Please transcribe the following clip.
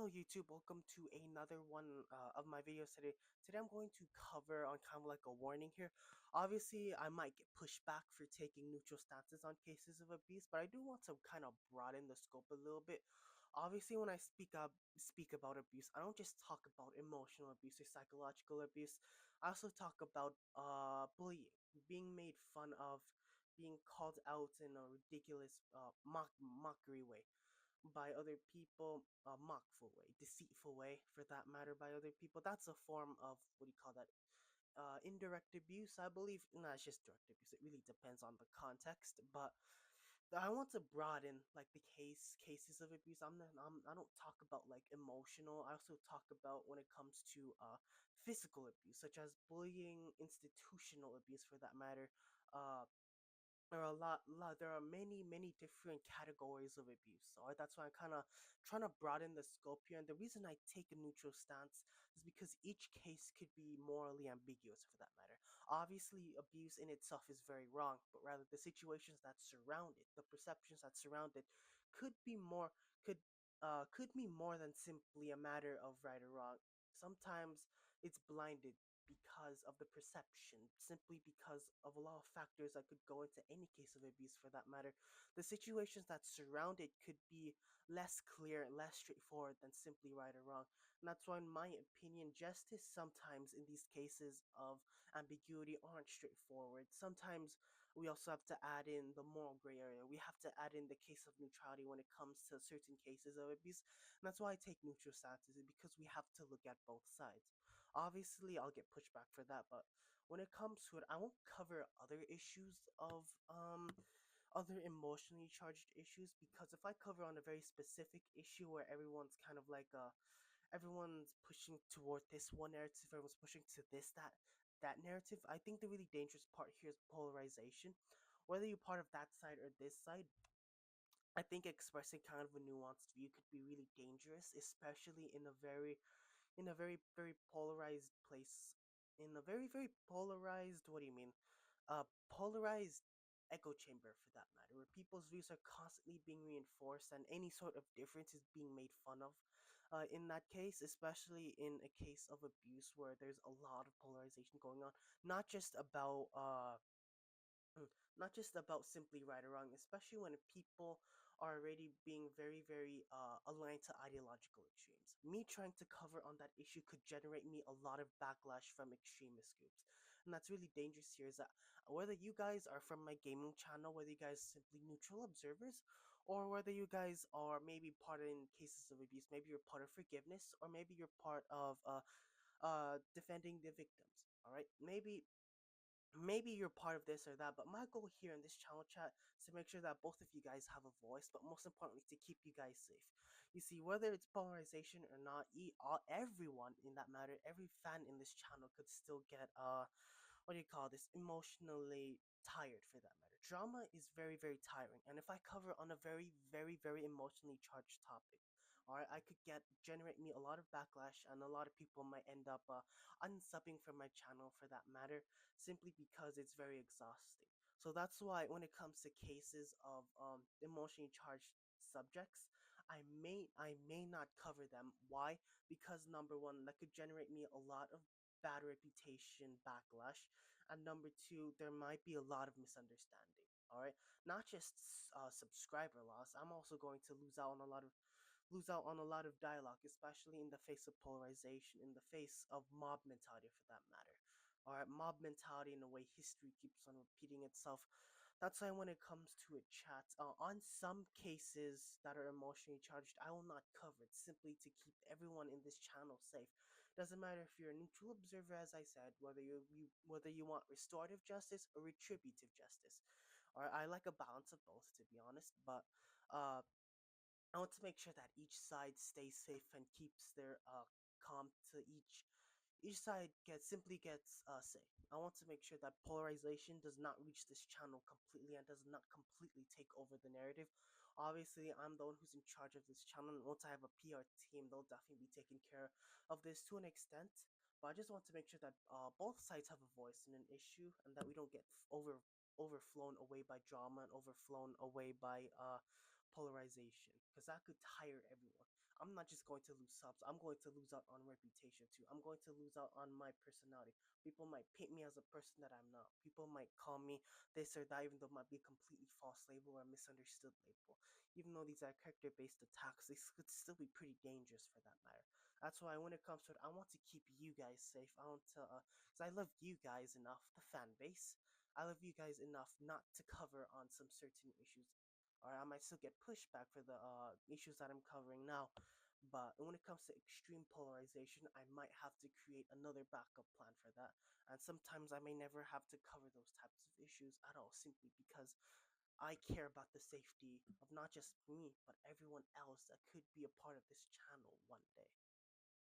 Hello YouTube, welcome to another one of my videos today. Today I'm going to cover on kind of like a warning here. Obviously, I might get pushed back for taking neutral stances on cases of abuse, but I do want to kind of broaden the scope a little bit. Obviously, when I speak about abuse, I don't just talk about emotional abuse or psychological abuse. I also talk about bullying, being made fun of, being called out in a ridiculous mockery way by other people, a mockful way, deceitful way for that matter by other people. That's a form of what do you call that? Indirect abuse, I believe. No, it's just direct abuse. It really depends on the context, but I want to broaden like the cases of abuse. I don't talk about like emotional. I also talk about when it comes to physical abuse, such as bullying, institutional abuse for that matter, uh there are there are many different categories of abuse, so that's why I'm kind of trying to broaden the scope here. And the reason I take a neutral stance is because each case could be morally ambiguous for that matter. Obviously, abuse in itself is very wrong, but rather the situations that surround it, the perceptions that surround it, could be more could could be more than simply a matter of right or wrong. Sometimes it's blinded because of the perception, simply because of a lot of factors that could go into any case of abuse for that matter. The situations that surround it could be less clear and less straightforward than simply right or wrong. And that's why, in my opinion, justice sometimes in these cases of ambiguity aren't straightforward. Sometimes we also have to add in the moral gray area. We have to add in the case of neutrality when it comes to certain cases of abuse. And that's why I take neutral stances, because we have to look at both sides. Obviously, I'll get pushback for that, but when it comes to it, I won't cover other issues of other emotionally charged issues, because if I cover on a very specific issue where everyone's kind of like everyone's pushing toward this one narrative, everyone's pushing to that narrative, I think the really dangerous part here is polarization. Whether you're part of that side or this side, I think expressing kind of a nuanced view could be really dangerous, especially in a very polarized place, in a very polarized, what do you mean, polarized echo chamber for that matter, where people's views are constantly being reinforced and any sort of difference is being made fun of. In that case, especially in a case of abuse where there's a lot of polarization going on, not just about not just about simply right or wrong, especially when people are already being very aligned to ideological extremes. Me trying to cover on that issue could generate me a lot of backlash from extremist groups. And that's really dangerous here, is that whether you guys are from my gaming channel, whether you guys simply neutral observers, or whether you guys are maybe part in cases of abuse, maybe you're part of forgiveness, or maybe you're part of defending the victims. All right, maybe you're part of this or that, but my goal here in this channel chat is to make sure that both of you guys have a voice, but most importantly to keep you guys safe. You see, whether it's polarization or not, everyone in that matter, every fan in this channel could still get what do you call this, emotionally tired for that matter. Drama is very tiring, and if I cover on a very emotionally charged topic, alright, I could generate me a lot of backlash, and a lot of people might end up unsubbing from my channel for that matter, simply because it's very exhausting. So that's why when it comes to cases of emotionally charged subjects, I may not cover them. Why? Because number one, that could generate me a lot of bad reputation backlash, and number two, there might be a lot of misunderstanding. All right, not just subscriber loss. I'm also going to lose out on a lot of dialogue, especially in the face of polarization, in the face of mob mentality for that matter. Alright, mob mentality, in a way history keeps on repeating itself. That's why when it comes to a chat, on some cases that are emotionally charged, I will not cover it, simply to keep everyone in this channel safe. Doesn't matter if you're a neutral observer, as I said, whether you want restorative justice or retributive justice. Alright, I like a balance of both, to be honest, but uh I want to make sure that each side stays safe and keeps their calm to each side gets safe. I want to make sure that polarization does not reach this channel completely and does not completely take over the narrative. Obviously, I'm the one who's in charge of this channel, and once I have a PR team, they'll definitely be taking care of this to an extent. But I just want to make sure that both sides have a voice in an issue, and that we don't get overflown away by drama and overflown away by polarization, because that could tire everyone. I'm not just going to lose subs, I'm going to lose out on reputation too. I'm going to lose out on my personality. People might paint me as a person that I'm not. People might call me this or that, even though it might be a completely false label or a misunderstood label. Even though these are character-based attacks, they could still be pretty dangerous for that matter. That's why when it comes to it, I want to keep you guys safe. I want to, because I love you guys enough, the fan base. I love you guys enough not to cover on some certain issues. Or I might still get pushback for the issues that I'm covering now. But when it comes to extreme polarization, I might have to create another backup plan for that. And sometimes I may never have to cover those types of issues at all, simply because I care about the safety of not just me, but everyone else that could be a part of this channel one day.